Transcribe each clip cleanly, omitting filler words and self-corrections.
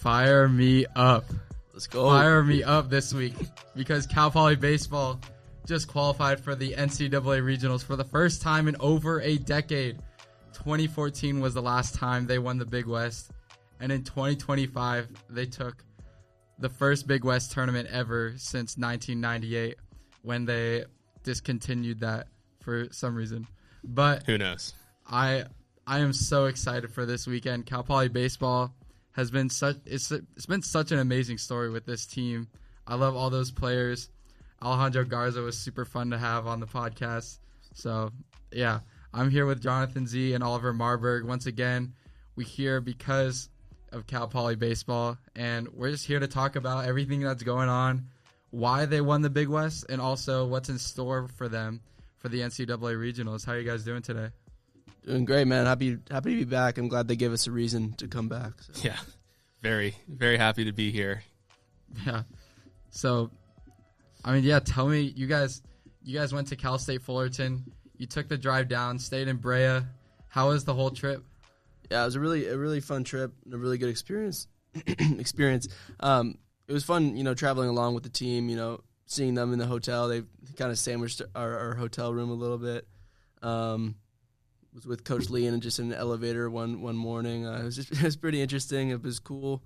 Fire me up. Let's go. Fire me up this week because Cal Poly Baseball just qualified for the NCAA Regionals for the first time in over a decade. 2014 was the last time they won the Big West. And in 2025, they took the first Big West tournament ever since 1998 when they discontinued that for some reason. But who knows? I am so excited for this weekend. Cal Poly Baseball has been it's been such an amazing story with this team. I love all those players. Alejandro Garza was super fun to have on the podcast. So, yeah, I'm here with Jonathan Z and Oliver Marburg. Once again, we here because of Cal Poly Baseball, and we're just here to talk about everything that's going on, why they won the Big West, and also what's in store for them for the NCAA Regionals. How are you guys doing today? Doing great, man. Happy to be back. I'm glad they gave us a reason to come back. So. Yeah, very, very happy to be here. Yeah. So, I mean, yeah, tell me, you guys went to Cal State Fullerton. You took the drive down, stayed in Brea. How was the whole trip? Yeah, it was a really fun trip and a really good experience. It was fun, traveling along with the team, seeing them in the hotel. They kind of sandwiched our hotel room a little bit. Was with Coach Lee and just in an elevator one morning. It was pretty interesting. It was cool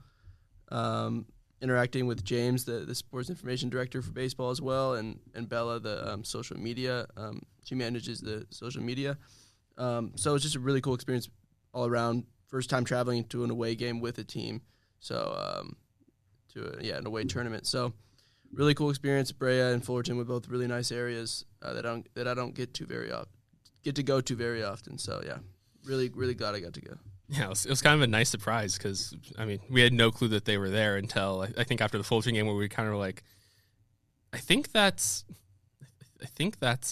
interacting with James, the sports information director for baseball as well, and Bella, the social media. She manages the social media. So it was just a really cool experience all around. First time traveling to an away game with a team. So an away tournament. So really cool experience. Brea and Fullerton were both really nice areas that I don't get to go to very often. So yeah, really glad I got to go. Yeah, it was kind of a nice surprise because we had no clue that they were there until I think after the Fullerton game where we kind of were like, I think that's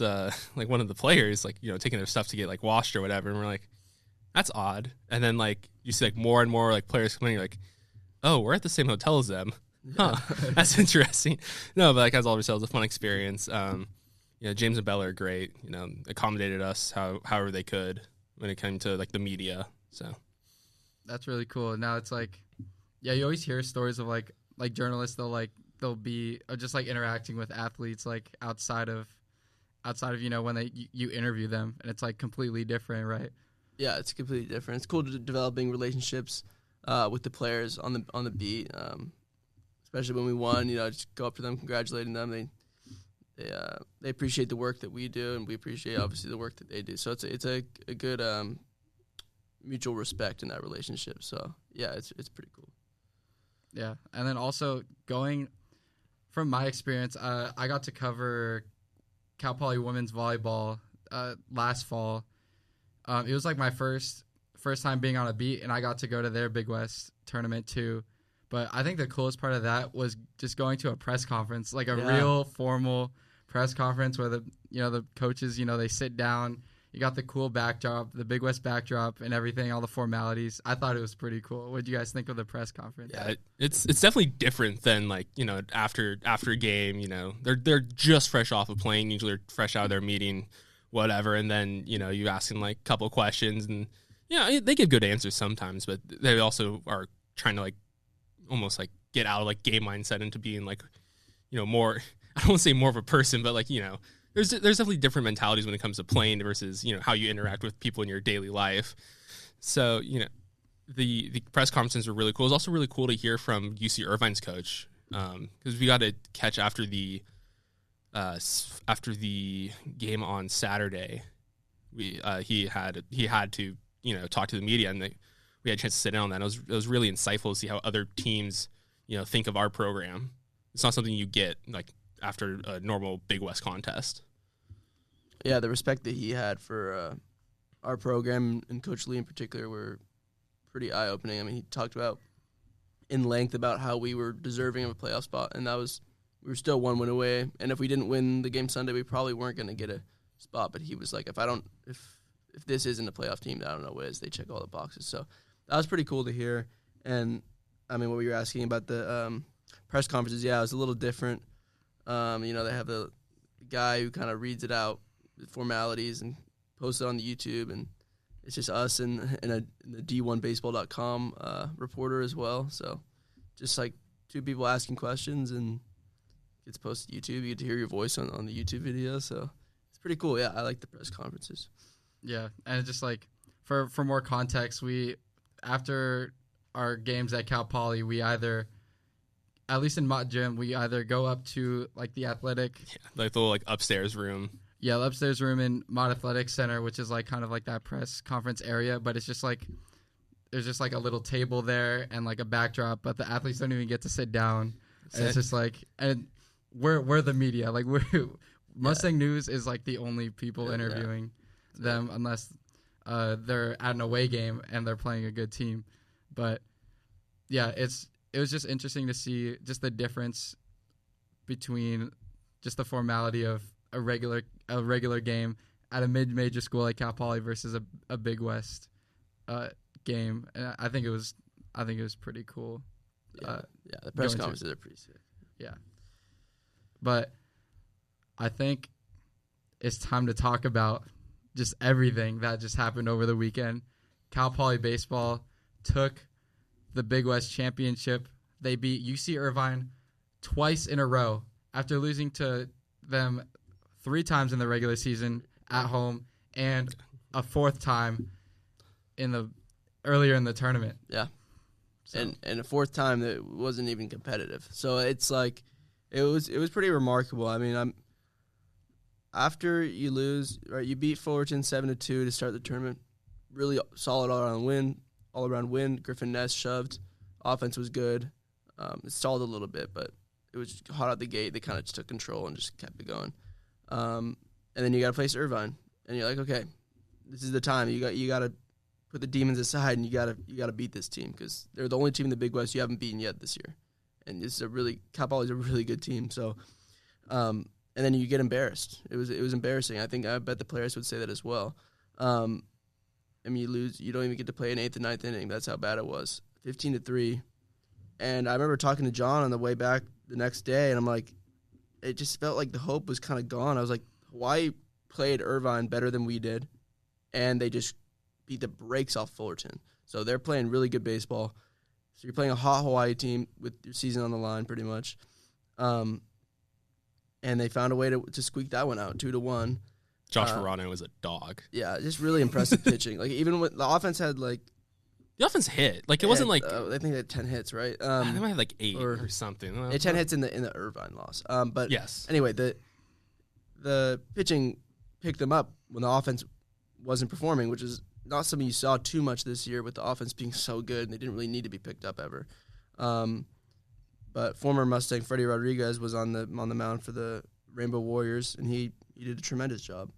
like one of the players taking their stuff to get washed or whatever, and we're like, that's odd. And then you see more and more players coming, you're like, oh, we're at the same hotel as them. Huh, that's interesting. No, but as Oliver said, it was a fun experience. James and Bella are great. Accommodated us however they could when it came to the media. So that's really cool. Now it's you always hear stories of journalists. They'll be just interacting with athletes outside of when you interview them, and it's completely different, right? Yeah, it's completely different. It's cool developing relationships with the players on the beat, especially when we won. Just go up to them, congratulating them. They appreciate the work that we do, and we appreciate obviously the work that they do. So it's a good mutual respect in that relationship. So yeah, it's pretty cool. Yeah, and then also going from my experience, I got to cover Cal Poly women's volleyball last fall. It was my first time being on a beat, and I got to go to their Big West tournament too. But I think the coolest part of that was just going to a press conference, real formal press conference where the coaches, they sit down. You got the cool backdrop, the Big West backdrop and everything, all the formalities. I thought it was pretty cool. What did you guys think of the press conference? Yeah, it's definitely different than after a game, they're just fresh off a plane, usually they're fresh out of their meeting, whatever, and then you ask them a couple of questions, and they give good answers sometimes, but they also are trying to almost get out of game mindset into being more, I don't want to say more of a person, but there's definitely different mentalities when it comes to playing versus how you interact with people in your daily life. So the press conferences were really cool. It was also really cool to hear from UC Irvine's coach because we got to catch after the game on Saturday. He had to talk to the media, and we had a chance to sit down on that. It was really insightful to see how other teams think of our program. It's not something you get after a normal Big West contest. Yeah, the respect that he had for our program and Coach Lee in particular were pretty eye-opening. He talked about in length about how we were deserving of a playoff spot, and we were still one win away. And if we didn't win the game Sunday, we probably weren't going to get a spot. But he was like, if this isn't a playoff team, I don't know what is. They check all the boxes. So that was pretty cool to hear. And what were you asking about the press conferences? Yeah, it was a little different. They have the guy who kind of reads it out, the formalities, and posts it on the YouTube, and it's just us and the D1baseball.com reporter as well. So just like two people asking questions, and it's posted to YouTube. You get to hear your voice on the YouTube video, so it's pretty cool. Yeah, I like the press conferences. Yeah, and it's just like for more context, we after our games at Cal Poly, we either, at least in Mott Gym, we either go up to like the athletic, like the little like upstairs room. Yeah, the upstairs room in Mott Athletic Center, which is like kind of like that press conference area, but it's just like there's just like a little table there and like a backdrop, but the athletes don't even get to sit down. And it's just like, and we're the media, like Mustang News is like the only people interviewing them unless they're at an away game and they're playing a good team. But yeah, it was just interesting to see just the difference between just the formality of a regular game at a mid-major school like Cal Poly versus a Big West game. And I think it was pretty cool. The press conferences are pretty sick. Yeah. But I think it's time to talk about just everything that just happened over the weekend. Cal Poly baseball took the Big West championship. They beat UC Irvine twice in a row after losing to them 3 times in the regular season at home and a 4th time earlier in the tournament. Yeah. So. And a 4th time that wasn't even competitive. So it's like it was pretty remarkable. I mean, after you lose, right? You beat Fullerton 7-2 to start the tournament. Really solid all around win. Griffin Ness shoved. Offense was good. It stalled a little bit, but it was hot out the gate. They kind of just took control and just kept it going. And then you got to face Irvine, and you're like, okay, this is the time. You got to put the demons aside, and you got to beat this team because they're the only team in the Big West you haven't beaten yet this year. And this is Cal Poly is a really good team. So, and then you get embarrassed. It was embarrassing. I bet the players would say that as well. I mean, you lose. You don't even get to play an 8th and 9th inning. That's how bad it was. 15-3. And I remember talking to John on the way back the next day, and I'm like, it just felt like the hope was kind of gone. I was like, Hawaii played Irvine better than we did, and they just beat the brakes off Fullerton. So they're playing really good baseball. So you're playing a hot Hawaii team with your season on the line pretty much. And they found a way to squeak that one out, 2-1. Josh Verano was a dog. Yeah, just really impressive pitching. Like even when the offense had like the offense hit. Like it wasn't like I think they had 10 hits, right? they might have like 8 or something. 10 hits in the Irvine loss. But yes. Anyway, the pitching picked them up when the offense wasn't performing, which is not something you saw too much this year with the offense being so good, and they didn't really need to be picked up ever. But former Mustang Freddie Rodriguez was on the mound for the Rainbow Warriors, and he did a tremendous job.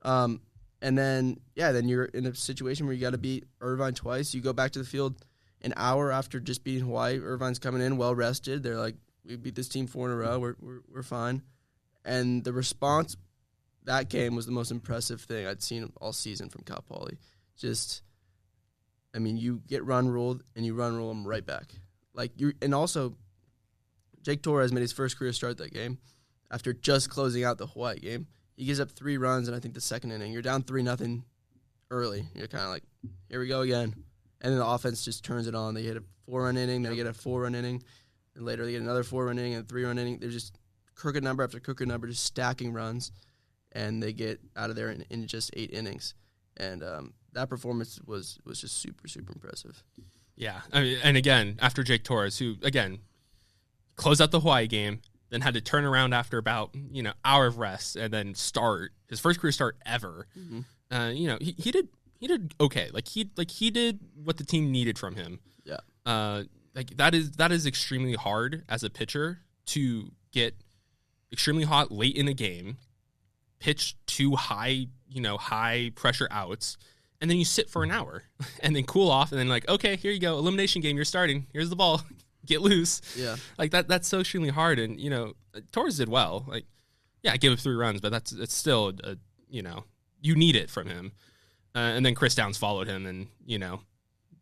And then you're in a situation where you got to beat Irvine twice. You go back to the field an hour after just beating Hawaii. Irvine's coming in well rested. They're like, we beat this team 4 in a row. We're fine. And the response that game was the most impressive thing I'd seen all season from Cal Poly. You get run ruled and you run rule them right back. And also, Jake Torres made his first career start that game after just closing out the Hawaii game. He gives up 3 runs in, I think, the second inning. You're down 3-0 early. You're kind of like, here we go again. And then the offense just turns it on. They hit a 4-run inning, then they get a 4-run inning, and later they get another 4-run inning and a 3-run inning. They're just crooked number after crooked number, just stacking runs, and they get out of there in just 8 innings. And that performance was just super, super impressive. Yeah. I mean, and again, after Jake Torres, who, again, closed out the Hawaii game, then had to turn around after about, hour of rest and then start his first career start ever. Mm-hmm. He did okay. He did what the team needed from him. Yeah. That is extremely hard as a pitcher to get extremely hot late in a game, pitch 2 high pressure outs, and then you sit for an hour and then cool off and then okay, here you go, elimination game, you're starting. Here's the ball. Get loose. Yeah. That's so extremely hard. And, Torres did well. I gave up 3 runs, but it's still, you need it from him. And then Chris Downs followed him and,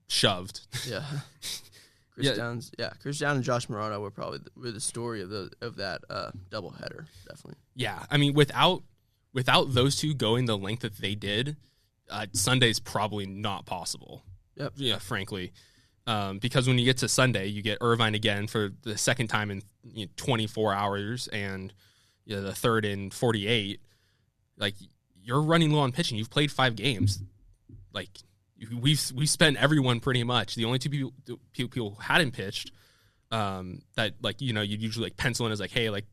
shoved. Yeah. Chris Downs and Josh Morano were probably the story of that doubleheader, definitely. Yeah. I mean, without those two going the length that they did, Sunday's probably not possible. Yep. Yeah, frankly. Because when you get to Sunday, you get Irvine again for the second time in 24 hours and the third in 48. Like, you're running low on pitching. You've played 5 games. Like, we've spent everyone pretty much. The only two people who hadn't pitched that, like, you'd usually like pencil in as like, hey, like,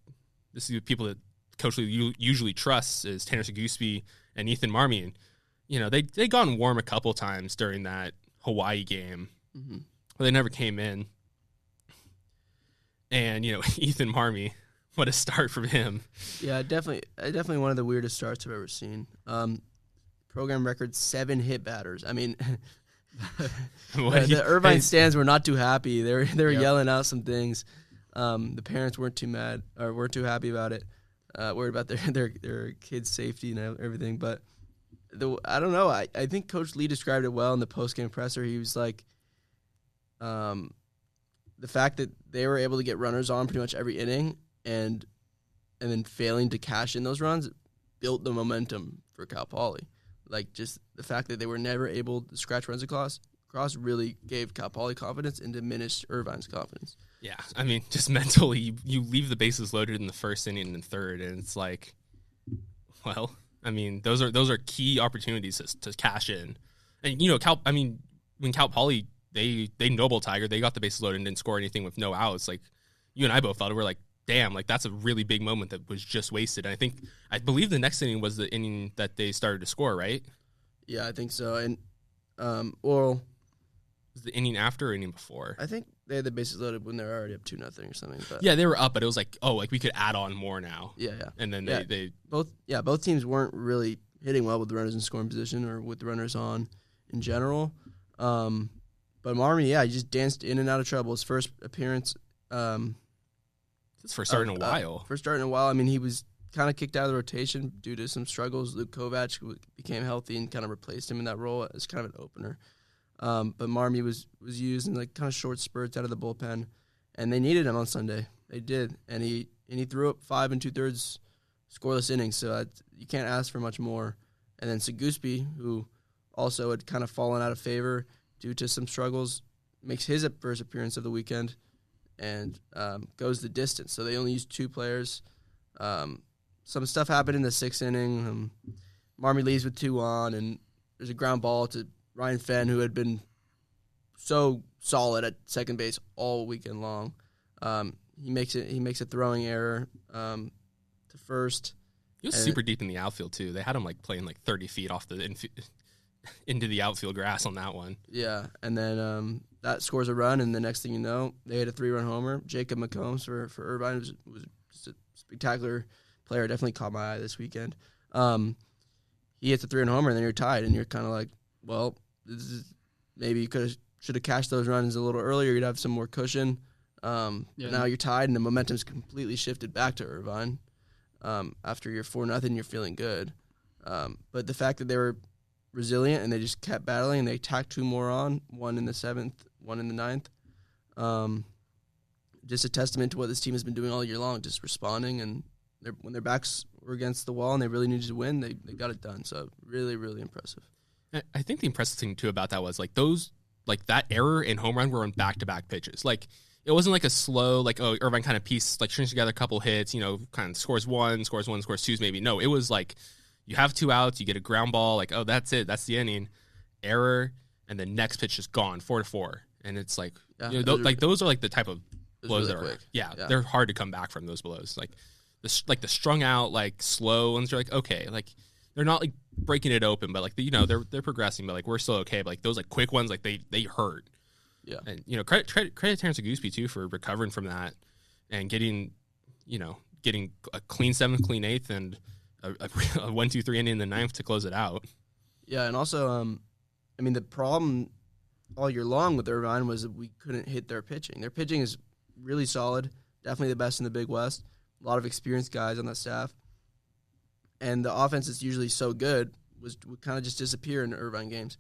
this is the people that Coach Lee usually trusts is Tanner Seguspie and Ethan Marmion. They gone warm a couple times during that Hawaii game, but they never came in. And Ethan Marmy, what a start from him! Yeah, definitely one of the weirdest starts I've ever seen. Program record 7 hit batters. I mean, the Irvine stands were not too happy. They were yelling out some things. The parents weren't too mad or weren't too happy about it. Worried about their kids' safety and everything. But I don't know. I think Coach Lee described it well in the post-game presser. He was like, the fact that they were able to get runners on pretty much every inning and then failing to cash in those runs built the momentum for Cal Poly. Like, just the fact that they were never able to scratch runs across really gave Cal Poly confidence and diminished Irvine's confidence. Yeah, I mean, just mentally, you leave the bases loaded in the first inning and third, and it's like, well, I mean, those are key opportunities to cash in. And when Cal Poly they noble Tiger, they got the bases loaded and didn't score anything with no outs. Like, you and I both thought it, we're like, damn, like, that's a really big moment that was just wasted. And I believe the next inning was the inning that they started to score, right? Yeah, I think so. And was the inning after or inning before? I think they had the bases loaded when they were already up 2-0 or something. But yeah, they were up, but it was like, oh, like, we could add on more now. Yeah. And then they both teams weren't really hitting well with the runners in scoring position or with the runners on in general. But Marmy, he just danced in and out of trouble. His first appearance. It's first start in a while. First start in a while. I mean, he was kind of kicked out of the rotation due to some struggles. Luke Kovac became healthy and kind of replaced him in that role as kind of an opener. But Marmy was used in like kind of short spurts out of the bullpen, and they needed him on Sunday. They did, and he threw up 5 2/3 scoreless innings. So you can't ask for much more. And then Seguspie, who also had kind of fallen out of favor due to some struggles, makes his first appearance of the weekend and goes the distance. So they only used 2 players. Some stuff happened in the 6th inning. Marmy leaves with 2 on, and there's a ground ball to Ryan Fenn, who had been so solid at second base all weekend long. He makes a throwing error to first. He was super deep in the outfield too. They had him like playing like 30 feet off into the outfield grass on that one. Yeah, and then that scores a run, and the next thing you know, they hit a 3-run homer. Jacob McCombs for Irvine was just a spectacular player. Definitely caught my eye this weekend. He hits a 3-run homer, and then you're tied, and you're kind of like, well, maybe you should have cashed those runs a little earlier. You'd have some more cushion. Now you're tied, and the momentum's completely shifted back to Irvine. After you're 4-0, you're feeling good. But the fact that they were resilient and they just kept battling and they tacked 2 more on, 1 in the 7th, 1 in the 9th. Just a testament to what this team has been doing all year long, just responding. And when their backs were against the wall and they really needed to win, they got it done. So really, really impressive. I think the impressive thing too about that was like that error and home run were on back-to-back pitches. Like, it wasn't like a slow, like, oh, Irvine kind of strings together a couple hits, kind of scores one, scores 2s maybe. No, it was like you have 2 outs, you get a ground ball, like, oh, that's it, that's the inning. Error, and the next pitch is gone, 4-4. And it's like, those are like the type of blows really that are, yeah, they're hard to come back from those blows. Like the strung out, like, slow ones are like, okay, like, they're not like breaking it open, but like, they're progressing, but like, we're still okay. But like those like quick ones, like they hurt. Yeah. And credit Terrence Seguspie too for recovering from that and getting a clean 7th, clean 8th, and a 1-2-3 inning in the 9th to close it out. Yeah, and also, I mean, the problem all year long with Irvine was that we couldn't hit their pitching. Their pitching is really solid, definitely the best in the Big West. A lot of experienced guys on that staff. And the offense that's usually so good would kind of just disappear in Irvine games.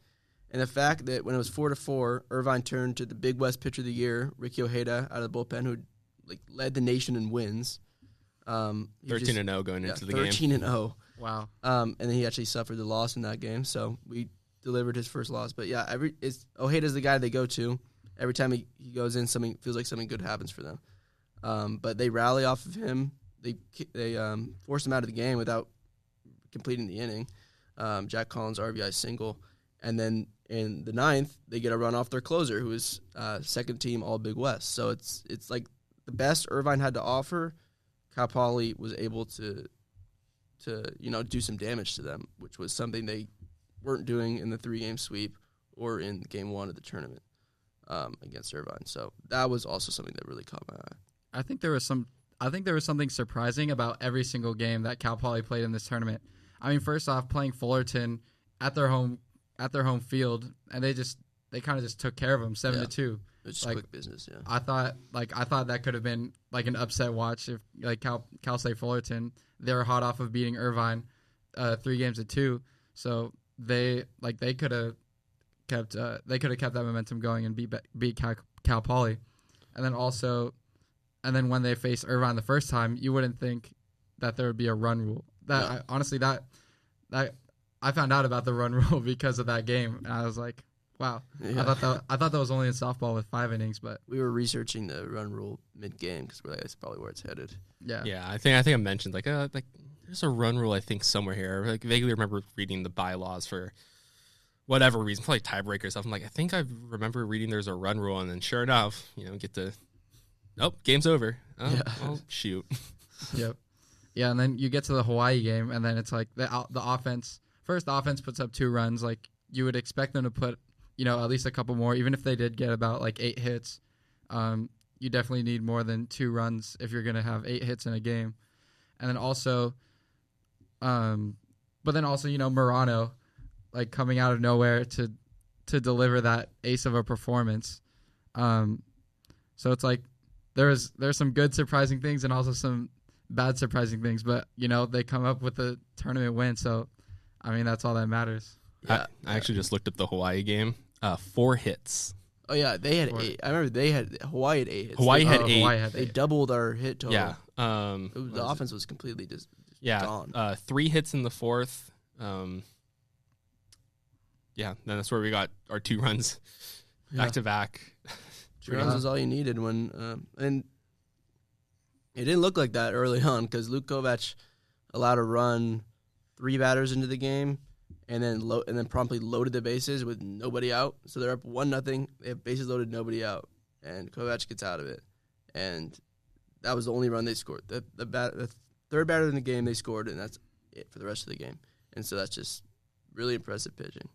And the fact that when it was 4-4, Irvine turned to the Big West Pitcher of the Year, Ricky Ojeda, out of the bullpen, who like led the nation in wins. 13-0 going into the game. 13-0. Wow. And then he actually suffered the loss in that game, so we delivered his first loss. But yeah, Ojeda's the guy they go to. every time he goes in, something feels like something good happens for them. But they rally off of him. They forced him out of the game without completing the inning. Jack Collins' RBI single. And then in the 9th, they get a run off their closer, who is second team All Big West. So it's like the best Irvine had to offer. Cal Poly was able to do some damage to them, which was something they weren't doing in the 3-game sweep or in Game 1 of the tournament against Irvine. So that was also something that really caught my eye. I think there was something surprising about every single game that Cal Poly played in this tournament. I mean, first off, playing Fullerton at their home field, and they kind of just took care of them 7-2. It's just quick business. Yeah, I thought that could have been like an upset watch if like Cal State Fullerton, they were hot off of beating Irvine 3-2, so they could have kept that momentum going and beat Cal Poly, and then when they faced Irvine the first time, you wouldn't think that there would be a run rule. Honestly, I found out about the run rule because of that game, and I was like, wow. Yeah. I thought that was only in softball with 5 innings, but we were researching the run rule mid-game because we're like, that's probably where it's headed. Yeah. I think I mentioned like there's a run rule I think somewhere here. Like vaguely remember reading the bylaws for whatever reason, probably tiebreaker or stuff. I'm like, I think I remember reading there's a run rule, and then sure enough, game's over. Oh, yeah. Well, shoot. Yep. Yeah, and then you get to the Hawaii game, and then it's like the offense. First, the offense puts up 2 runs. Like you would expect them to put, at least a couple more. Even if they did get about like 8 hits, you definitely need more than 2 runs if you're gonna have 8 hits in a game. And then also, Morano, like coming out of nowhere to deliver that ace of a performance. So it's like there's some good surprising things and also some bad surprising things, but they come up with a tournament win, so I mean that's all that matters. I actually just looked up the Hawaii game. 4 hits. Oh yeah, they had 8. I remember Hawaii had 8 hits. Hawaii had 8. They doubled our hit total. Yeah. The offense was completely just gone. 3 hits in the 4th. Then that's where we got our 2 runs back to back. 2 runs was all you needed and it didn't look like that early on because Luke Kovac allowed a run 3 batters into the game, and then promptly loaded the bases with nobody out. So they're up 1-0. They have bases loaded, nobody out, and Kovac gets out of it, and that was the only run they scored. The third batter in the game they scored, and that's it for the rest of the game. And so that's just really impressive pitching.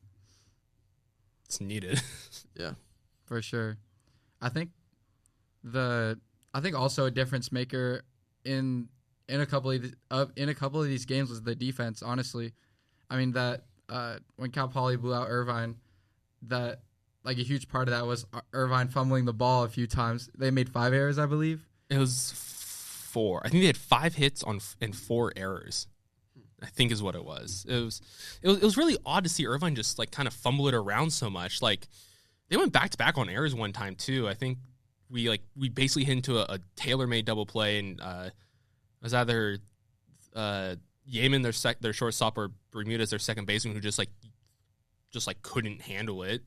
It's needed. Yeah, for sure. I think also a difference maker in a couple of these games was the defense. Honestly, I mean that when Cal Poly blew out Irvine, that like a huge part of that was Irvine fumbling the ball a few times. They made 5 errors, I believe. It was 4. I think they had 5 hits and 4 errors. I think is what it was. It was really odd to see Irvine just like kind of fumble it around so much. Like they went back to back on errors one time too. I think we basically hit into a tailor-made double play, and it was either Yeaman, their shortstop, or Bermudez, their second baseman, who just couldn't handle it.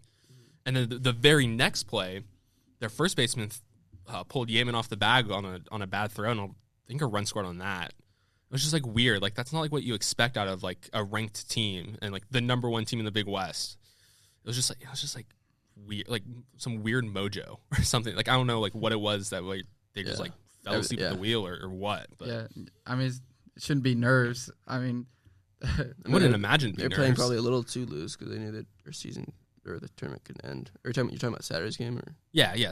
And then the very next play, their first baseman pulled Yeaman off the bag on a bad throw, and I think a run scored on that. It was just like weird. Like that's not like what you expect out of like a ranked team and like the number 1 team in the Big West. It was just like weird, like some weird mojo or something. Like I don't know like what it was that like they just like fell asleep at the wheel or what. But. Yeah, I mean it shouldn't be nerves. I mean, I wouldn't imagine they're playing probably a little too loose because they knew that their season or the tournament could end. You're talking about Saturday's game, or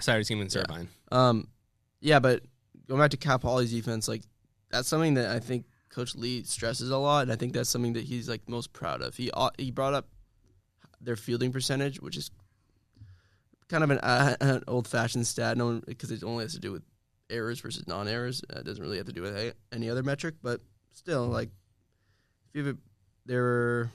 Saturday's game in Irvine. But going back to Cal Poly's defense, like that's something that I think Coach Lee stresses a lot, and I think that's something that he's like most proud of. He brought up their fielding percentage, which is kind of an old-fashioned stat, because it only has to do with errors versus non-errors. It doesn't really have to do with any other metric, but still, like, they're,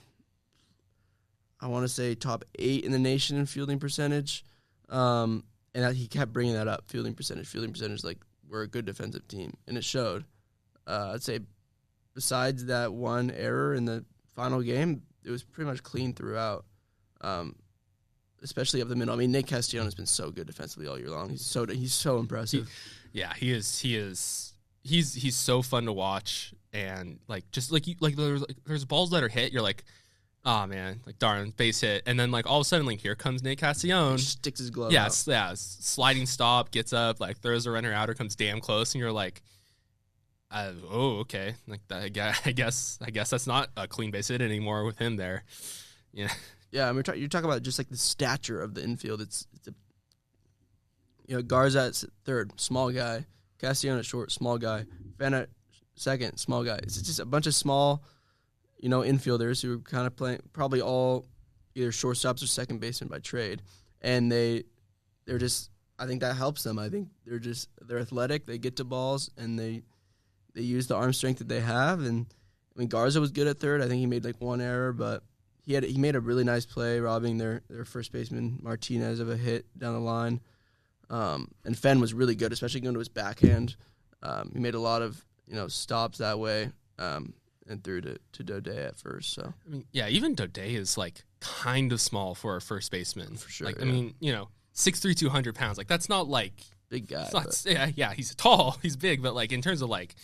I want to say, top 8 in the nation in fielding percentage, and he kept bringing that up, fielding percentage, like, we're a good defensive team, and it showed. I'd say besides that one error in the final game, it was pretty much clean throughout. especially up the middle. I mean, Nate Castellano has been so good defensively all year long. He's so impressive. He is. He's so fun to watch, and like just like there's balls that are hit. You're like, oh man, like darn base hit, and then like all of a sudden like here comes Nate Castellano, sticks his glove. Yeah, out. sliding stop, gets up, like throws a runner out or comes damn close, and you're like, oh okay, like that, I guess that's not a clean base hit anymore with him there. Yeah. Yeah, I mean, you're talking about just like the stature of the infield. It's Garza at third, small guy. Castellano at short, small guy. Fenn at second, small guy. It's just a bunch of small, infielders who are kind of playing probably all either shortstops or second baseman by trade, and they're just. I think that helps them. I think they're athletic. They get to balls and they use the arm strength that they have. And I mean, Garza was good at third. I think he made like one error, but he made a really nice play, robbing their first baseman Martinez of a hit down the line. And Fenn was really good, especially going to his backhand. He made a lot of stops that way, and threw to Dode at first. So I mean, yeah, even Dode is like kind of small for a first baseman. For sure. Like I mean, 6'3", 200 pounds. Like that's not like big guy. It's not, yeah, he's tall, he's big, but like in terms of like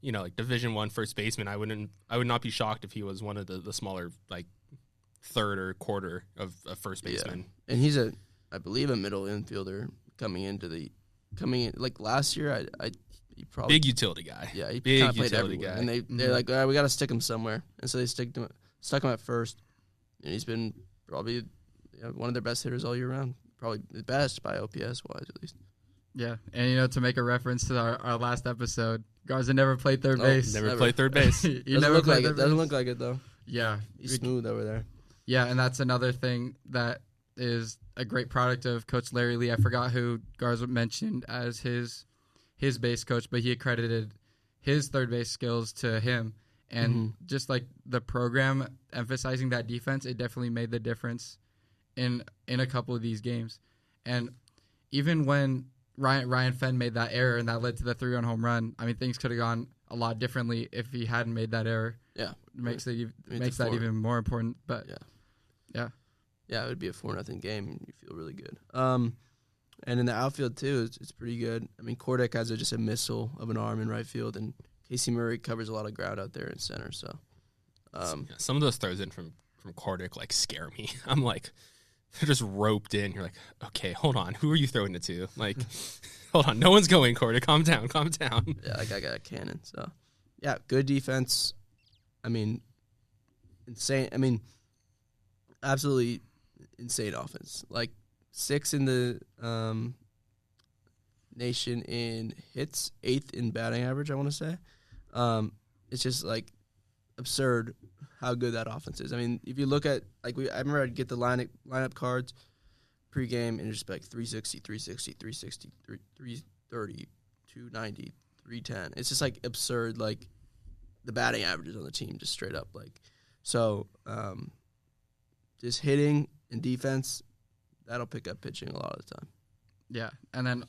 like Division I first baseman, I would not be shocked if he was one of the smaller like third or quarter of a first baseman. Yeah. And he's I believe a middle infielder coming in like last year. He probably big utility guy. Yeah, he big kind of played utility everywhere. guy. And they're like, all right, we got to stick him somewhere, and so they stuck him at first, and he's been probably one of their best hitters all year round, probably the best by OPS wise at least. Yeah, and to make a reference to our last episode, Garza never played third base. Never played third base. Doesn't look like it. Doesn't look like it though. Yeah, he's smooth over there. Yeah, and that's another thing that is a great product of Coach Larry Lee. I forgot who Garza mentioned as his base coach, but he accredited his third base skills to him. And just like the program emphasizing that defense, it definitely made the difference in a couple of these games. And even when Ryan Fenn made that error and that led to the 3-run home run, I mean, things could have gone a lot differently if he hadn't made that error. Yeah. Makes that even more important. But yeah, it would be a 4-0 game. You feel really good. And in the outfield too, it's pretty good. I mean, Kordick has just a missile of an arm in right field, and Casey Murray covers a lot of ground out there in center. So some of those throws in from Kordick like scare me. I'm like, they're just roped in. You're like, okay, hold on, who are you throwing it to? Like, hold on, no one's going. Kordick, calm down. Yeah, that guy got a cannon. So yeah, good defense. I mean, insane. I mean, absolutely insane offense. Like 6th in the nation in hits, 8th in batting average, I want to say. It's just like absurd how good that offense is. I mean, if you look at I remember I'd get the lineup cards pregame and just like 360, 360, 360, 330, 290, 310. It's just like absurd, like the batting averages on the team just straight up like. So just hitting and defense, that'll pick up pitching a lot of the time. Yeah, and then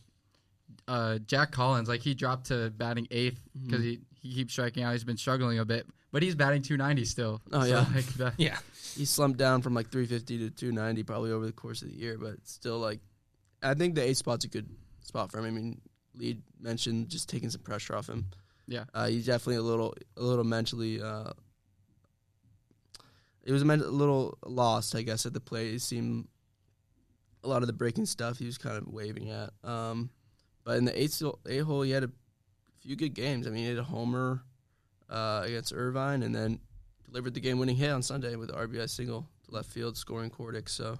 Jack Collins, like he dropped to batting 8th because he keeps striking out. He's been struggling a bit, but he's batting 290 still. Oh, yeah. Yeah. He slumped down from like 350 to 290 probably over the course of the year, but still like I think the 8th spot's a good spot for him. I mean, Lee mentioned just taking some pressure off him. Yeah. He's definitely a little mentally it was a little lost, I guess, at the plate. It seemed a lot of the breaking stuff he was kind of waving at. But in the 8th hole, he had a few good games. I mean, he had a homer against Irvine and then delivered the game-winning hit on Sunday with the RBI single to left field, scoring Kordick. So,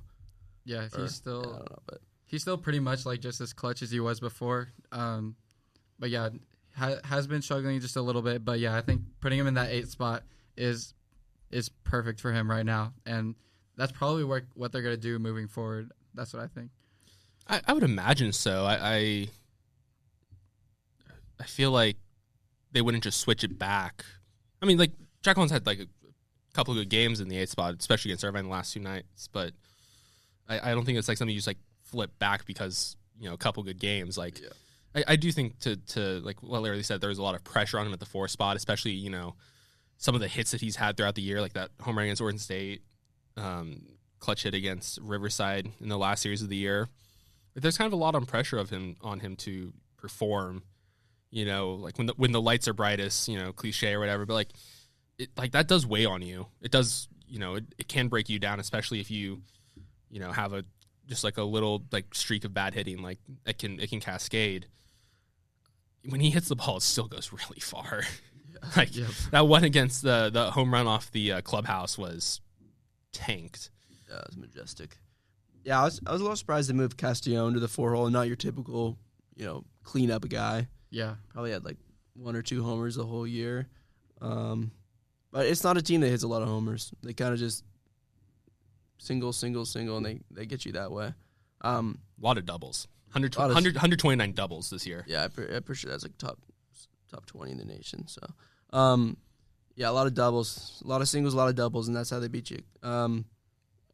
yeah, he's still I don't know, but he's still pretty much like just as clutch as he was before. But yeah, has been struggling just a little bit. But yeah, I think putting him in that 8th spot is perfect for him right now, and that's probably what they're gonna do moving forward. That's what I think. I would imagine so. I feel like they wouldn't just switch it back. I mean, like Jack Collins had like a couple of good games in the 8th spot, especially against Irvine the last 2 nights. But I don't think it's like something you just like flip back because a couple good games. Like I do think to like what Larry said, there was a lot of pressure on him at the 4th spot, especially some of the hits that he's had throughout the year, like that home run against Oregon State. clutch hit against Riverside in the last series of the year. But there's kind of a lot on pressure on him to perform. Like when the lights are brightest, cliche or whatever. But like that does weigh on you. It does. It can break you down, especially if you have just like a little like streak of bad hitting. Like it can cascade. When he hits the ball, it still goes really far. That one against the home run off the clubhouse was tanked. Yeah, it was majestic. Yeah, I was a little surprised they moved Castellón to the 4-hole and not your typical, clean up guy. Yeah. Probably had like 1 or 2 homers the whole year. But it's not a team that hits a lot of homers. They kind of just single, and they get you that way. A lot of doubles. 129 doubles this year. Yeah, I'm pretty sure that's like top 20 in the nation. So, yeah, a lot of doubles, a lot of singles, a lot of doubles, and that's how they beat you.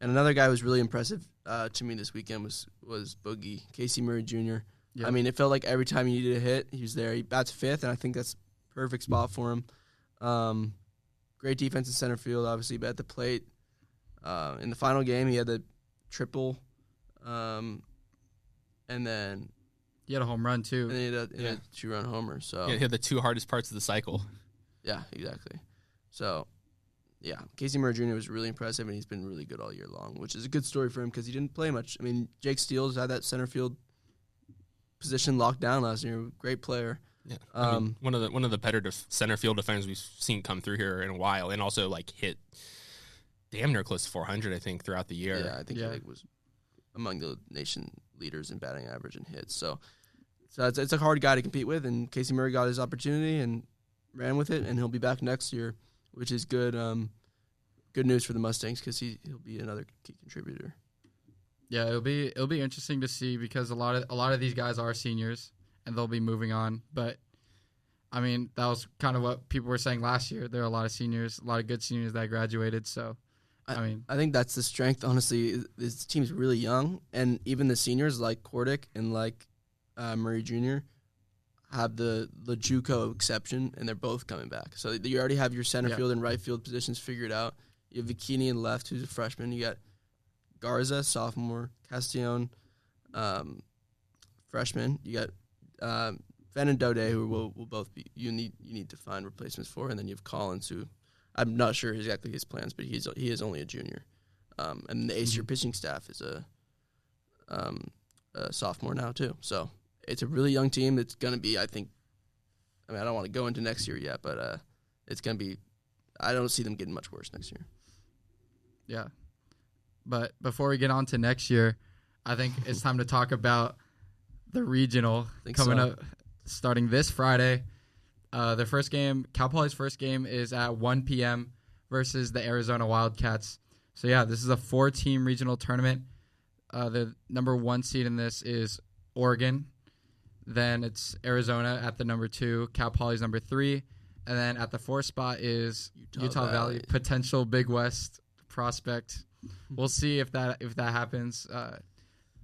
And another guy who was really impressive to me this weekend was Boogie, Casey Murray Jr. Yep. I mean, it felt like every time he needed a hit, he was there. He bats 5th, and I think that's a perfect spot for him. Great defense in center field, obviously, but at the plate. In the final game, he had the triple, and then he had a home run too. And he had a 2-run homer. So he had the 2 hardest parts of the cycle. Yeah, exactly. So, yeah, Casey Murray Jr. was really impressive, and he's been really good all year long, which is a good story for him because he didn't play much. I mean, Jake Steele's had that center field position locked down last year. Great player. Yeah, I mean, one of the better center field defenders we've seen come through here in a while, and also like hit damn near close to 400, I think, throughout the year. Yeah, I think he was among the nation leaders in batting average and hits. So it's a hard guy to compete with, and Casey Murray got his opportunity and ran with it, and he'll be back next year, which is good. Good news for the Mustangs because he'll be another key contributor. Yeah, it'll be interesting to see because a lot of these guys are seniors and they'll be moving on. But I mean, that was kind of what people were saying last year. There are a lot of seniors, a lot of good seniors that graduated. So, I think that's the strength. Honestly, this team's really young, and even the seniors like Cordick and like Murray Jr. have the JUCO exception, and they're both coming back. So you already have your center field and right field positions figured out. You have Vicini in left, who's a freshman. You got Garza, sophomore, Castellón, freshman. You got Fenn and Dode, who will both be you need to find replacements for, and then you have Collins, who I'm not sure exactly his plans, but he is only a junior, and the ace-year pitching staff is a sophomore now too. So it's a really young team that's going to be, I don't want to go into next year yet, but it's going to be. I don't see them getting much worse next year. Yeah. But before we get on to next year, I think it's time to talk about the regional coming up starting this Friday. The first game, Cal Poly's first game, is at 1 p.m. versus the Arizona Wildcats. So, yeah, this is a 4-team regional tournament. The number 1 seed in this is Oregon. Then it's Arizona at the number 2. Cal Poly's number 3. And then at the 4th spot is Utah Valley, potential Big West prospect. We'll see if that happens.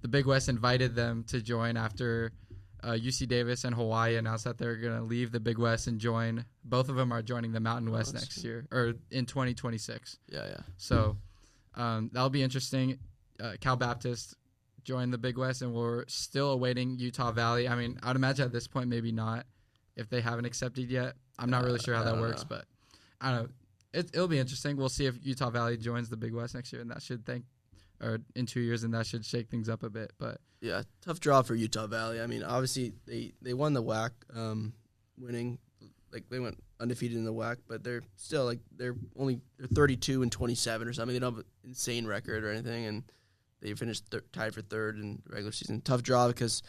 The Big West invited them to join after UC Davis and Hawaii announced that they're going to leave the Big West and join. Both of them are joining the Mountain West next year, or in 2026. Yeah. So that'll be interesting. Cal Baptist joined the Big West, and we're still awaiting Utah Valley. I mean, I'd imagine at this point maybe not if they haven't accepted yet. I'm not really sure how that works, but I don't know. It'll be interesting. We'll see if Utah Valley joins the Big West next year, and that should in 2 years, and that should shake things up a bit. But yeah, tough draw for Utah Valley. I mean, obviously they won the WAC, winning they went undefeated in the WAC, but they're still they're 32 and 27 or something. They don't have an insane record or anything, and they finished tied for 3rd in the regular season. Tough draw because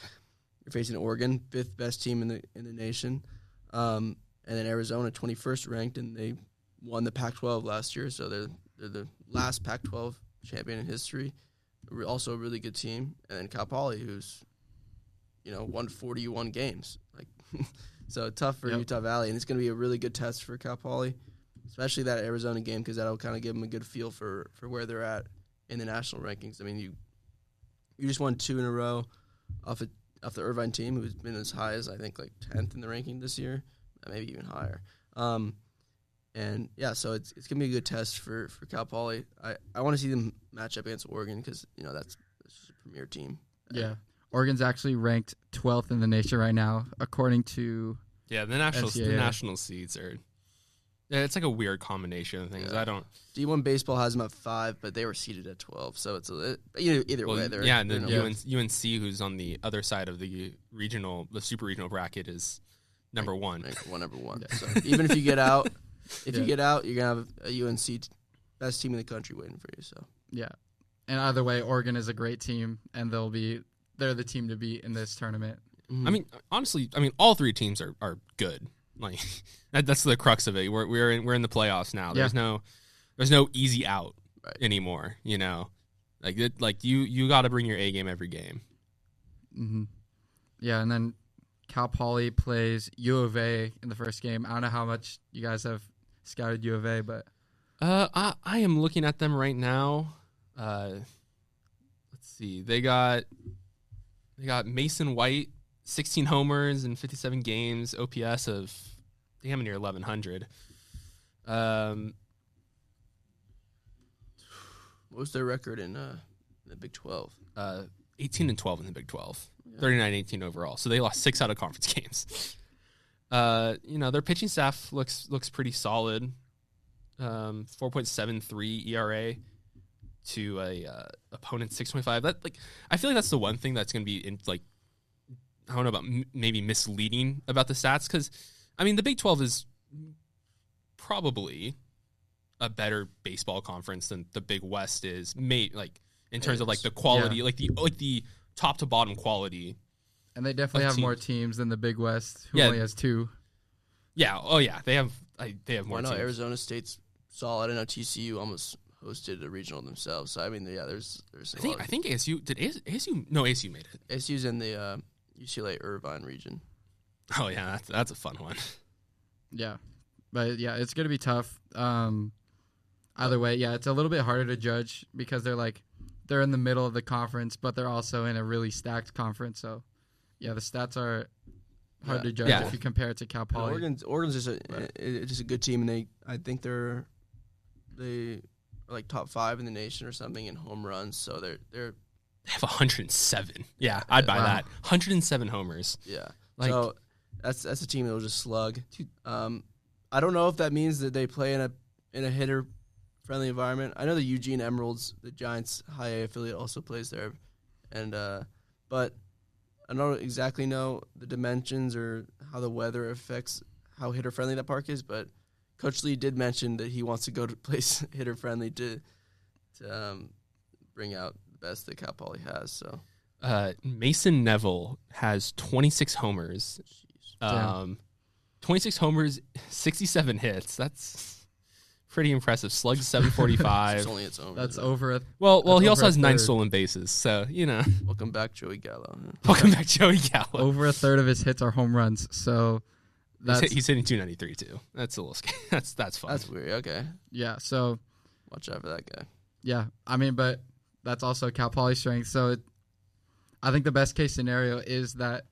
you're facing Oregon, 5th best team in the nation, and then Arizona, 21st ranked, and they won the Pac-12 last year, so they're the last Pac-12 champion in history. Also a really good team, and then Cal Poly, who's won 41 games, so tough for Utah Valley, and it's going to be a really good test for Cal Poly, especially that Arizona game because that'll kind of give them a good feel for where they're at in the national rankings. I mean, you just won 2 in a row off the Irvine team, who's been as high as I think 10th in the ranking this year, maybe even higher. And yeah, so it's gonna be a good test for Cal Poly. I want to see them match up against Oregon because that's just a premier team. Yeah, Oregon's actually ranked 12th in the nation right now, according to the NCAA. national seeds are. Yeah, it's like a weird combination of things. Yeah. I don't. D1 baseball has them at 5, but they were seeded at 12, so it's either way. And then UNC, who's on the other side of the super regional bracket, is number one. Number one. Yeah. So even if you get out, you get out, you're gonna have a UNC best team in the country waiting for you. So yeah, and either way, Oregon is a great team, and they're the team to beat in this tournament. Mm-hmm. I mean, honestly, all three teams are good. Like that's the crux of it. We're in the playoffs now. There's no easy out anymore. You got to bring your A game every game. Mm-hmm. Yeah, and then Cal Poly plays U of A in the first game. I don't know how much you guys have scouted U of A, but I am looking at them right now. Let's see. They got Mason White, 16 homers in 57 games, OPS of damn near 1,100. What was their record in the Big 12? 18-12 in the Big 12, 39-18 overall. So they lost 6 out of conference games. Their pitching staff looks pretty solid. 4.73 ERA to a opponent 6.5. I feel like that's the one thing that's going to be I don't know about maybe misleading about the stats because, the Big 12 is probably a better baseball conference than the Big West is, in terms of the quality, the top to bottom quality. And they definitely have more teams than the Big West, who only has 2. Yeah. Oh yeah, they have more. I know teams. Arizona State's solid. I know TCU almost hosted a regional themselves. So there's. I think ASU did. ASU made it. ASU's in the UCLA Irvine region. Oh yeah, that's a fun one. Yeah, but yeah, it's gonna be tough. Either way, yeah, it's a little bit harder to judge because they're in the middle of the conference, but they're also in a really stacked conference. So yeah, the stats are hard to judge if you compare it to Cal Poly. Oregon's just a good team, and I think they are top 5 in the nation or something in home runs. So they have 107. Yeah, I'd buy that. 107 homers. Yeah. So that's a team that will just slug. I don't know if that means that they play in a hitter friendly environment. I know the Eugene Emeralds, the Giants high A affiliate, also plays there, and but I don't exactly know the dimensions or how the weather affects how hitter friendly that park is. But Coach Lee did mention that he wants to go to a place hitter friendly to bring out the best that Cal Poly has. So Mason Neville has 26 homers. 26 homers, 67 hits. That's pretty impressive. Slugs 745. It's only its own. That's over a well. He also has 9 stolen bases. So Welcome back, Joey Gallo. Welcome back, Joey Gallo. Over a third of his hits are home runs. So he's hitting 293 too. That's a little scary. That's fun. That's weird. Okay. Yeah. So watch out for that guy. Yeah, but that's also Cal Poly strength. So I think the best case scenario is that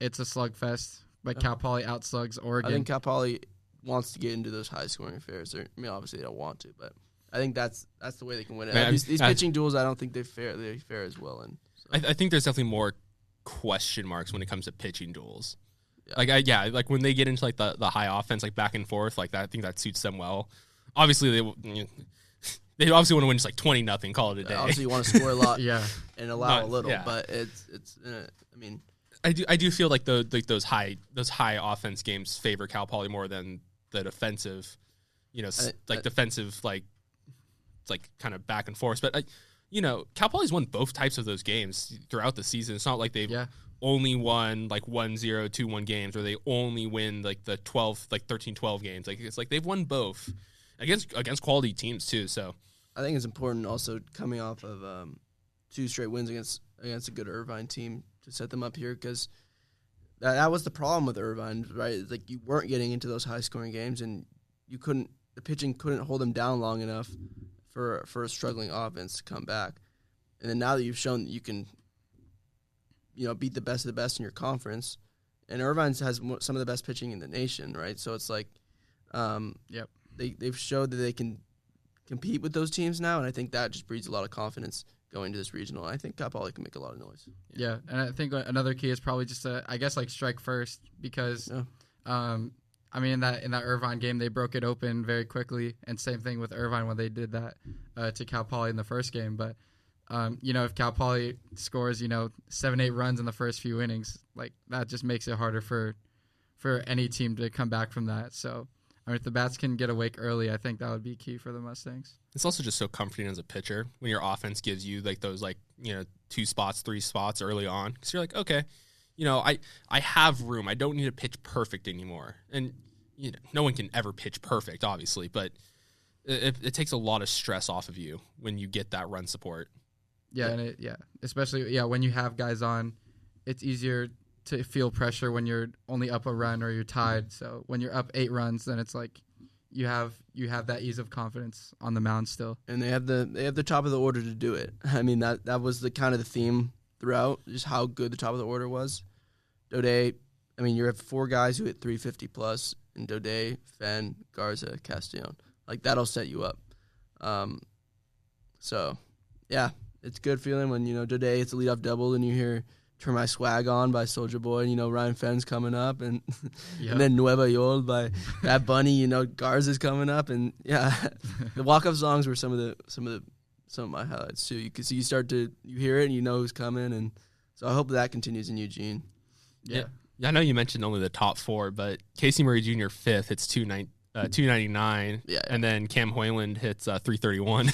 it's a slugfest, but Cal Poly outslugs Oregon. I think Cal Poly wants to get into those high-scoring affairs. Obviously they don't want to, but I think that's the way they can win it. These pitching duels, I don't think they fare as well in. So. I think there's definitely more question marks when it comes to pitching duels. Yeah. When they get into the high offense, back and forth, that, I think that suits them well. Obviously they obviously want to win just 20-0, call it a day. Obviously you want to score a lot, and allow a little, but it's. I do feel like those high offense games favor Cal Poly more than the defensive, defensive kind of back and forth. But Cal Poly's won both types of those games throughout the season. It's not like they've only won 1-0, 2-1 games, or they only win the 13-12 games. It's they've won both against quality teams too. So I think it's important also coming off of 2 straight wins against a good Irvine team to set them up here, because that was the problem with Irvine, right? You weren't getting into those high-scoring games, and the pitching couldn't hold them down long enough for a struggling offense to come back. And then now that you've shown that you can, beat the best of the best in your conference, and Irvine has some of the best pitching in the nation, right? So it's Yep. They've showed that they can compete with those teams now, and I think that just breeds a lot of confidence going to this regional. I think Cal Poly can make a lot of noise. Yeah, and I think another key is probably just strike first because, I mean, in that Irvine game they broke it open very quickly, and same thing with Irvine when they did that to Cal Poly in the first game. But if Cal Poly scores 7-8 runs in the first few innings, like that just makes it harder for any team to come back from that. So. I mean, if the bats can get awake early, I think that would be key for the Mustangs. It's also just so comforting as a pitcher when your offense gives you like those 2 spots, 3 spots early on, because you're like, okay, I have room. I don't need to pitch perfect anymore. And no one can ever pitch perfect, obviously, but it takes a lot of stress off of you when you get that run support. Yeah, and especially when you have guys on, it's easier to feel pressure when you're only up a run or you're tied. So when you're up 8 runs, then it's like you have that ease of confidence on the mound still. And they have the top of the order to do it. I mean, that was the kind of the theme throughout, just how good the top of the order was. Dode, I mean, you have 4 guys who hit 350 plus, and Dode, Fenn, Garza, Castellon. Like that'll set you up. So yeah, it's a good feeling when Dode hits a leadoff double and you hear "Turn My Swag On" by Soulja Boy, and Ryan Fenn's coming up, and and then Nueva York by Bad Bunny, Garza's coming up, and the walk-up songs were some of my highlights too. You hear it and you know who's coming, and so I hope that continues in Eugene. Yeah, I know you mentioned only the top 4, but Casey Murray Jr. 5th hits 299, and then Cam Hoyland hits 331.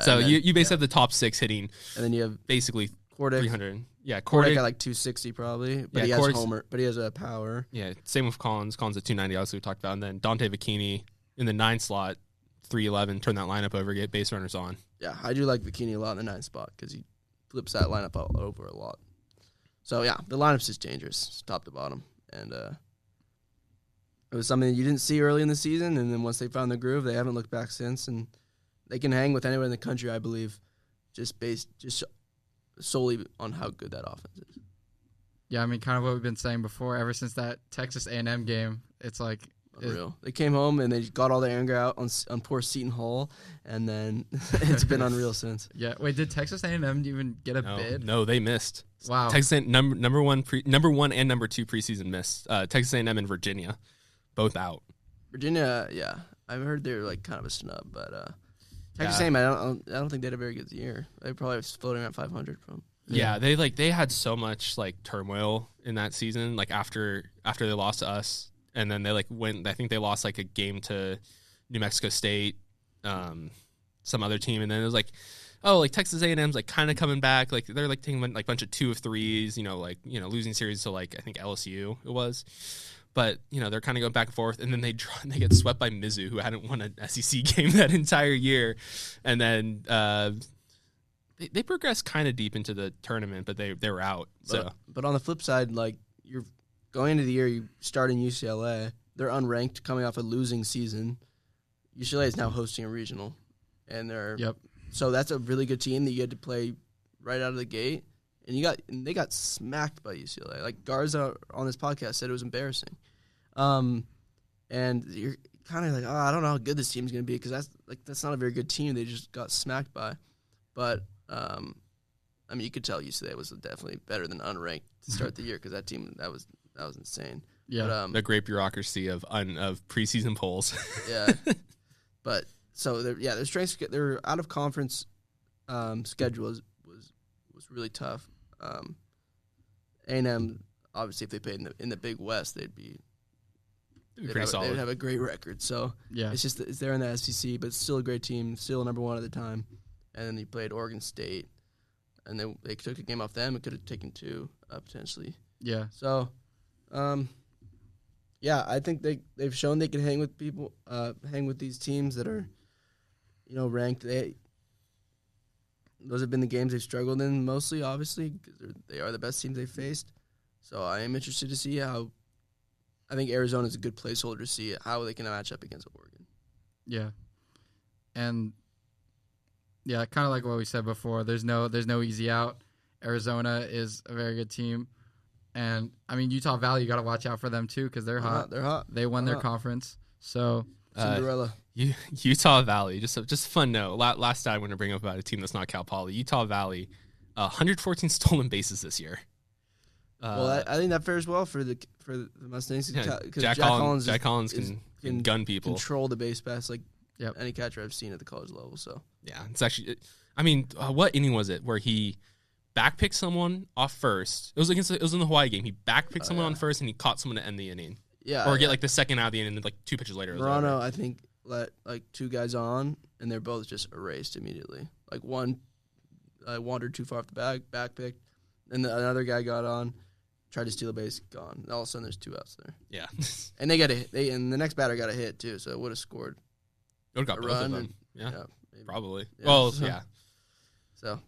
So you basically have the top 6 hitting, and then you have basically Kordic. 300. Yeah, Kordic got like 260 probably, but he has Kordic's, homer, but he has a power. Yeah, same with Collins. Collins at 290, obviously we talked about, and then Dante Vicchini in the 9 slot, 311. Turn that lineup over, get base runners on. Yeah, I do like Vicchini a lot in the 9 spot because he flips that lineup all over a lot. So yeah, the lineup's just dangerous, top to bottom, and it was something that you didn't see early in the season, and then once they found the groove, they haven't looked back since, and they can hang with anyone in the country, I believe, just solely on how good that offense is. Yeah, I mean, kind of what we've been saying before. Ever since that Texas A&M game, it's like unreal. They came home and they got all their anger out on poor Seton Hall, and then it's been unreal since. Yeah. Wait, did Texas A&M even get a bid? No, they missed. Wow. Texas A&M, number one and number 2 preseason missed. Texas A&M and Virginia, both out. Virginia, yeah, I've heard they're like kind of a snub, but Texas A&M, I don't think they had a very good year. They probably was floating around 500 from. Yeah, they had so much like turmoil in that season, like after they lost to us, and then they went. I think they lost like a game to New Mexico State, some other team, and then it was like Texas A&M's like kind of coming back, like they're like taking like a bunch of 2 of 3s, losing series to like I think LSU it was. But, they're kind of going back and forth, and then they get swept by Mizzou, who hadn't won an SEC game that entire year. And then they progressed kind of deep into the tournament, but they were out. But on the flip side, like, you're going into the year, you start in UCLA. They're unranked coming off a losing season. UCLA is now hosting a regional. And so that's a really good team that you had to play right out of the gate. And they got smacked by UCLA. Like Garza on this podcast said, it was embarrassing. And you're kind of like, I don't know how good this team's going to be because that's not a very good team. They just got smacked by. But I mean, you could tell UCLA was definitely better than unranked to start the year because that team that was insane. Yeah, but, the great bureaucracy of preseason polls. Yeah, but so their strengths, their out of conference schedule was really tough. A&M, obviously, if they played in the Big West, they'd pretty solid. They'd have a great record. So yeah, it's just it's there in the SEC, but it's still a great team, still number 1 at the time. And then they played Oregon State, and they took a game off them. It could have taken 2 potentially. Yeah. So, I think they've shown they can hang with people, hang with these teams that are, ranked. Those have been the games they've struggled in mostly, obviously, because they are the best teams they've faced. So I am interested to see how. I think Arizona is a good placeholder to see how they can match up against Oregon. Yeah, and yeah, kind of like what we said before. There's no easy out. Arizona is a very good team, and I mean Utah Valley. You got to watch out for them too because they're hot. They're hot. They won their conference, So Cinderella. Utah Valley, just a fun note. Last time I'm going to bring up about a team that's not Cal Poly. Utah Valley, 114 stolen bases this year. Well, I think that fares well for the Mustangs. Yeah, Because Jack Collins can gun people, control the base pass like Yep. any catcher I've seen at the college level. So yeah, it's actually. I mean, what inning was it where he backpicked someone off first? It was in the Hawaii game. He backpicked someone on first and he caught someone to end the inning. Yeah, or get like the second out of the inning, and then like 2 pitches later. Morano, I think, let like 2 guys on, and they're both just erased immediately. Like one wandered too far off the backpicked, and another guy got on, tried to steal a base, gone. All of a sudden, there's 2 outs there. Yeah, and they got a hit. And the next batter got a hit too, so it would have scored. It would have got both of them. And, yeah maybe. probably. Yeah, well, so, yeah. So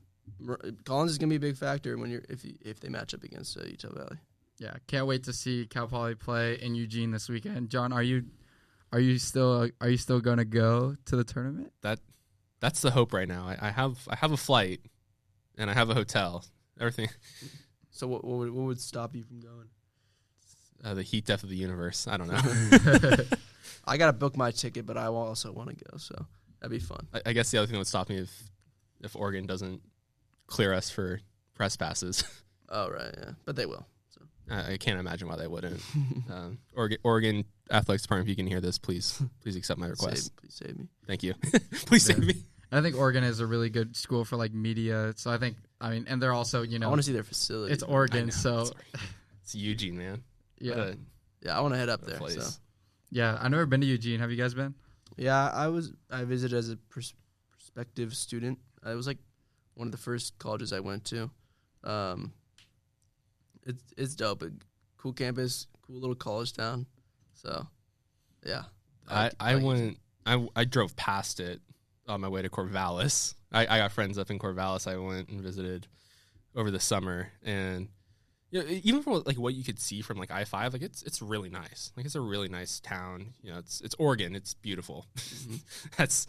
Collins is gonna be a big factor when if they match up against Utah Valley. yeah, can't wait to see Cal Poly play in Eugene this weekend. John, are you still gonna go to the tournament? That's the hope right now. I have a flight, and I have a hotel. Everything. So what would stop you from going? The heat death of the universe. I don't know. I gotta book my ticket, but I also want to go, so that'd be fun. I guess the other thing that would stop me if Oregon doesn't clear us for press passes. Oh right, yeah, but they will. So I can't imagine why they wouldn't. Oregon Athletics Department, if you can hear this, please accept my request. Please save me. Thank you. Please save me. I think Oregon is a really good school for like media. So and they're also I want to see their facility. It's Oregon, so it's Eugene, man. yeah, I want to head up there. Place. So. Yeah, I've never been to Eugene. Have you guys been? Yeah, I visited as a prospective student. It was like one of the first colleges I went to. It's dope. A cool campus, cool little college town. So, yeah. I drove past it on my way to Corvallis. I got friends up in Corvallis. I went and visited over the summer, and even from like what you could see from like I-5, like it's really nice. Like it's a really nice town. It's Oregon. It's beautiful. Mm-hmm. That's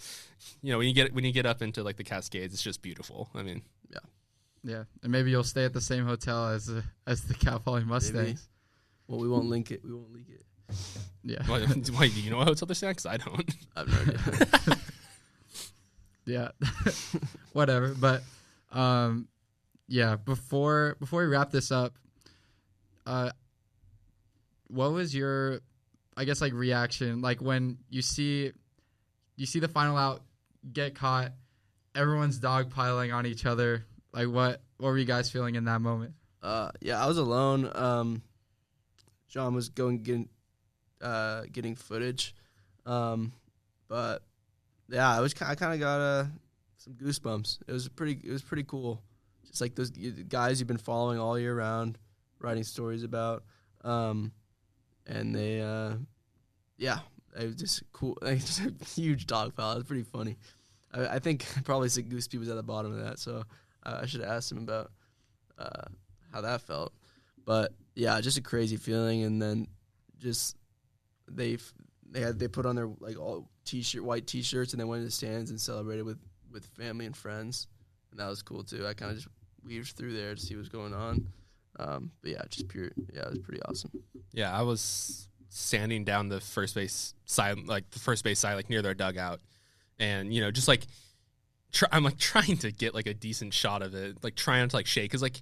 when you get up into like the Cascades, it's just beautiful. I mean, yeah, and maybe you'll stay at the same hotel as the Cal Poly Mustangs. Maybe. Well, we won't link it. We won't leak it. Yeah. Why, do you know what hotel they're staying at? 'Cause I don't. I've no idea. Yeah, whatever. But yeah. Before we wrap this up, what was your, I guess, like reaction, like when you see the final out, get caught, everyone's dogpiling on each other. Like what were you guys feeling in that moment? Yeah, I was alone. John was getting footage, but yeah, I kind of got some goosebumps. It was pretty cool. Just like those guys you've been following all year round, writing stories about, and they, it was just cool. Like, just a huge dog pile. It was pretty funny. I think probably some goose people was at the bottom of that, so I should have asked him about how that felt. But yeah, just a crazy feeling. And then just they put on their like all white t-shirts, and they went to the stands and celebrated with family and friends, and that was cool too. I kind of just weaved through there to see what's going on. But yeah, just pure. Yeah, it was pretty awesome. Yeah, I was standing down the first base side, like near their dugout, and just like I'm like trying to get like a decent shot of it, like trying to like shake, cause like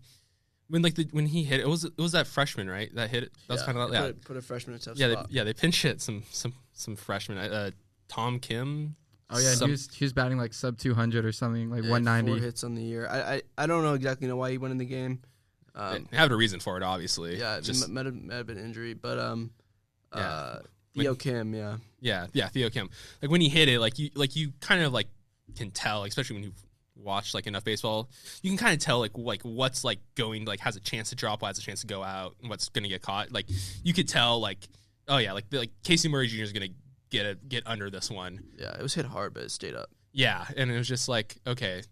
when he hit it, it was that freshman, right? That hit it. That was kind of put a freshman in a tough spot. Yeah, they pinch hit some freshmen. Tom Kim. Oh yeah, he was batting like sub 200 or something, like 190. 4 hits on the year. I don't know exactly why he went in the game. They have a reason for it, obviously. Yeah, it might have been injury, but Theo Kim, yeah, Theo Kim. Like when he hit it, like you kind of like can tell, especially when you watch like enough baseball, you can kind of tell like what's like going, like has a chance to drop, has a chance to go out, and what's gonna get caught. Like you could tell, like oh yeah, like Casey Murray Jr. is gonna get under this one. Yeah, it was hit hard, but it stayed up. Yeah, and it was just like, okay,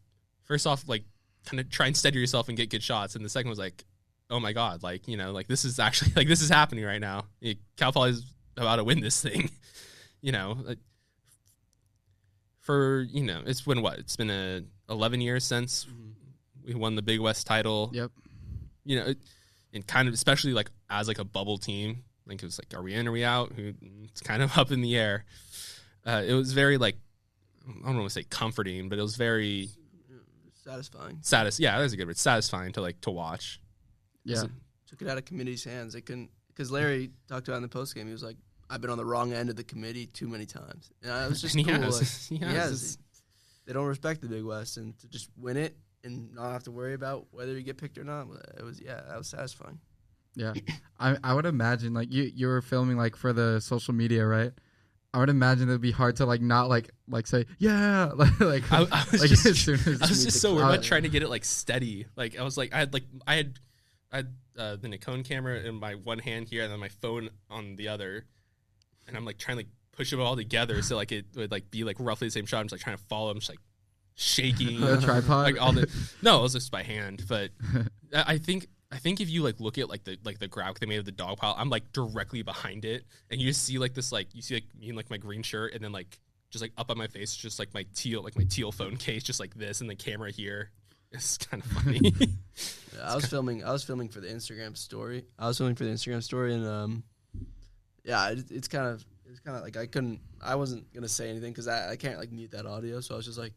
first off, like kind of try and steady yourself and get good shots, and the second was like, oh my god, like like this is actually like this is happening right now. Cal Poly is about to win this thing. Like, for it's been what? It's been 11 years since we won the Big West title. Yep. And kind of especially like as like a bubble team, I think it was like, are we in, are we out? It's kind of up in the air. It was very like, I don't want to say comforting, but it was very satisfying. Yeah, that's a good word. Satisfying to watch. Yeah. Took it out of committee's hands. They couldn't, because Larry talked about in the postgame. He was like, I've been on the wrong end of the committee too many times. And it was just cool. He has. They don't respect the Big West, and to just win it and not have to worry about whether you get picked or not, that was satisfying. Yeah. I would imagine, like, you were filming, like, for the social media, right? I would imagine it would be hard to, like, not, like say, yeah. I was just so weird about trying to get it, like, steady. Like, I was like, I had the Nikon camera in my one hand here and then my phone on the other. And I'm, like, trying to, like, push it all together so, like, it would, like, be, like, roughly the same shot. I'm just, like, trying to follow. I'm just, like, shaking. The tripod? Like, no, it was just by hand. But I think if you like look at like the graphic they made of the dog pile, I'm like directly behind it, and you just see like this, like you see like me in like my green shirt, and then like just like up on my face, just like my teal phone case, just like this, and the camera here. It's kind of funny. Yeah, I was filming for the Instagram story. And it's kind of like I wasn't gonna say anything because I can't like mute that audio, so I was just like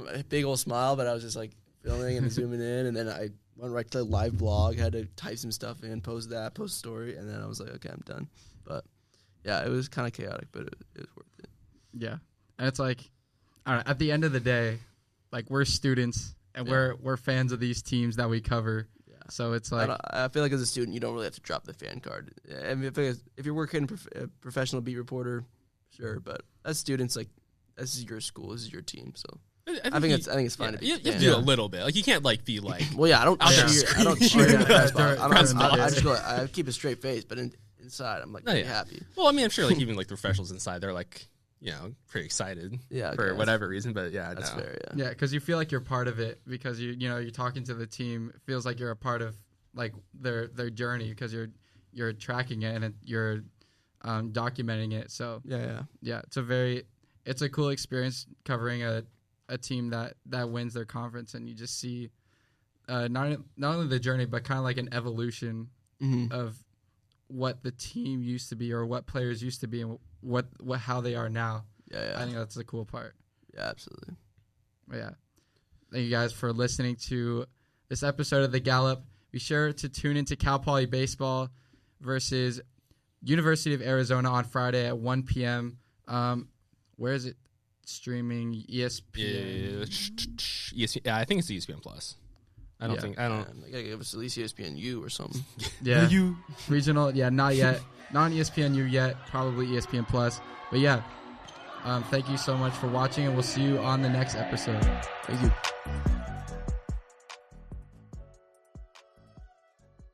a big old smile, but I was just like filming and zooming in, and then I went right to the live blog, had to type some stuff in, post story, and then I was like, okay, I'm done. But yeah, it was kind of chaotic, but it was worth it. Yeah, and it's like, I don't know, at the end of the day, like we're students and we're fans of these teams that we cover. Yeah. So it's like I feel like as a student, you don't really have to drop the fan card. I mean, if you're working a professional beat reporter, sure, but as students, like this is your school, this is your team, so. I think it's fine to be. You have to do a little bit. Like you can't like be like. Well, yeah, I don't cheer in the press box. I just go. I keep a straight face, but inside, I'm like really happy. Well, I mean, I'm sure like even like the professionals inside, they're like, pretty excited. For whatever reason, but that's fair. Yeah, because you feel like you're part of it because you're talking to the team. It feels like you're a part of like their journey because you're tracking it and you're documenting it. So yeah, it's a cool experience covering a team that wins their conference, and you just see not only the journey but kind of like an evolution of what the team used to be or what players used to be and what how they are now. I think that's the cool part. Yeah, absolutely. But yeah, thank you guys for listening to this episode of the Gallop. Be sure to tune into Cal Poly baseball versus University of Arizona on Friday at 1 p.m. Where is it? Streaming ESPN. Yeah, I think it's ESPN Plus. I don't. They gotta give us at least ESPNU or something. Yeah, regional. Yeah, not yet. Not on ESPNU yet. Probably ESPN Plus. But yeah, thank you so much for watching, and we'll see you on the next episode. Thank you.